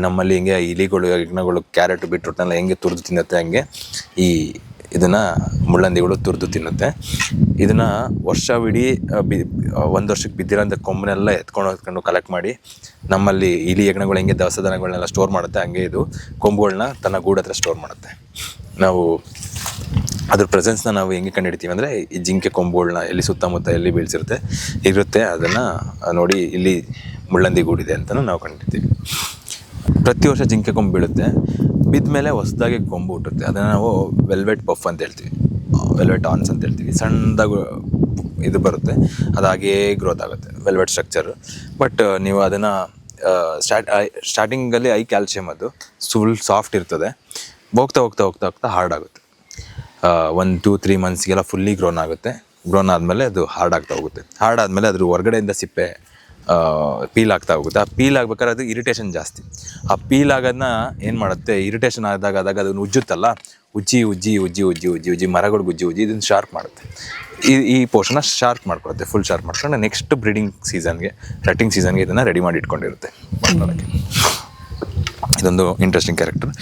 ನಮ್ಮಲ್ಲಿ ಹಿಂಗೆ ಇಲಿಗಳು ಹೆಗ್ಣಗಳು ಕ್ಯಾರೆಟ್ ಬೀಟ್ರೂಟ್ನೆಲ್ಲ ಹೆಂಗೆ ತುರಿದು ತಿನ್ನುತ್ತೆ ಹಂಗೆ ಇದನ್ನು ಮುಳ್ಳಂದಿಗಳು ತುರಿದು ತಿನ್ನುತ್ತೆ. ಇದನ್ನು ವರ್ಷವಿಡೀ ಒಂದು ವರ್ಷಕ್ಕೆ ಬಿದ್ದಿರೋಂಥ ಕೊಂಬನ್ನೆಲ್ಲ ಎತ್ಕೊಂಡು ಕಲೆಕ್ಟ್ ಮಾಡಿ ನಮ್ಮಲ್ಲಿ ಇಲಿ ಹೆಗ್ಣಗಳು ಹೆಂಗೆ ದವಸ ಧಾನ್ಯಗಳನ್ನೆಲ್ಲ ಸ್ಟೋರ್ ಮಾಡುತ್ತೆ ಹಂಗೆ ಇದು ಕೊಂಬುಗಳನ್ನ ತನ್ನ ಗೂಡು ಹತ್ರ ಸ್ಟೋರ್ ಮಾಡುತ್ತೆ. ನಾವು ಅದ್ರ ಪ್ರೆಸೆನ್ಸ್ನ ನಾವು ಹೆಂಗೆ ಕಂಡುಹಿಡ್ತೀವಿ ಅಂದರೆ ಈ ಜಿಂಕೆ ಕೊಂಬುಗಳನ್ನ ಎಲ್ಲಿ ಸುತ್ತಮುತ್ತ ಎಲ್ಲಿ ಇರುತ್ತೆ ಅದನ್ನು ನೋಡಿ ಇಲ್ಲಿ ಮುಳ್ಳಂದಿ ಗೂಡಿದೆ ಅಂತಲೂ ನಾವು ಕಂಡಿರ್ತೀವಿ. ಪ್ರತಿ ವರ್ಷ ಜಿಂಕೆ ಕೊಂಬು ಬೀಳುತ್ತೆ. ಬಿದ್ದ ಮೇಲೆ ಹೊಸದಾಗಿ ಕೊಂಬು ಹುಟ್ಟುತ್ತೆ. ಅದನ್ನು ನಾವು ವೆಲ್ವೆಟ್ ಪಫ್ ಅಂತ ಹೇಳ್ತೀವಿ, ವೆಲ್ವೆಟ್ ಆನ್ಸ್ ಅಂತ ಹೇಳ್ತೀವಿ. ಸಣ್ಣದಾಗಿ ಇದು ಬರುತ್ತೆ, ಅದಾಗೇ ಗ್ರೋತ್ ಆಗುತ್ತೆ, ವೆಲ್ವೆಟ್ ಸ್ಟ್ರಕ್ಚರು. ಬಟ್ ನೀವು ಅದನ್ನು ಸ್ಟಾರ್ಟಿಂಗಲ್ಲಿ ಹೈ ಕ್ಯಾಲ್ಶಿಯಮ್, ಅದು ಫುಲ್ ಸಾಫ್ಟ್ ಇರ್ತದೆ. ಹೋಗ್ತಾ ಹಾರ್ಡ್ ಆಗುತ್ತೆ. 1-2-3 ಮಂತ್ಸ್ಗೆಲ್ಲ ಫುಲ್ಲಿ ಗ್ರೋನ್ ಆಗುತ್ತೆ. ಗ್ರೋನ್ ಆದಮೇಲೆ ಅದು ಹಾರ್ಡ್ ಆಗ್ತಾ ಹೋಗುತ್ತೆ. ಹಾರ್ಡ್ ಆದಮೇಲೆ ಅದ್ರ ಹೊರಗಡೆಯಿಂದ ಸಿಪ್ಪೆ ಪೀಲ್ ಆಗ್ತಾ ಹೋಗುತ್ತೆ. ಆ ಪೀಲ್ ಆಗ್ಬೇಕಾದ್ರೆ ಅದು ಇರಿಟೇಷನ್ ಜಾಸ್ತಿ. ಆ ಪೀಲ್ ಆಗೋದನ್ನ ಏನು ಮಾಡುತ್ತೆ, ಇರಿಟೇಷನ್ ಆದಾಗ ಅದನ್ನು ಉಜ್ಜುತ್ತಲ್ಲ, ಉಜ್ಜಿ ಮರಗಳಿಗೆ ಉಜ್ಜಿ ಇದನ್ನು ಶಾರ್ಪ್ ಮಾಡುತ್ತೆ. ಈ ಪೋರ್ಷನ್ನ ಶಾರ್ಪ್ ಮಾಡ್ಕೊಳುತ್ತೆ, ಫುಲ್ ಶಾರ್ಪ್ ಮಾಡ್ಕೊಂಡು ನೆಕ್ಸ್ಟ್ ಬ್ರೀಡಿಂಗ್ ಸೀಸನ್ಗೆ, ರಟ್ಟಿಂಗ್ ಸೀಸನ್ಗೆ ಇದನ್ನು ರೆಡಿ ಮಾಡಿ ಇಟ್ಕೊಂಡಿರುತ್ತೆ. ಇದೊಂದು ಇಂಟ್ರೆಸ್ಟಿಂಗ್ ಕ್ಯಾರೆಕ್ಟರ್.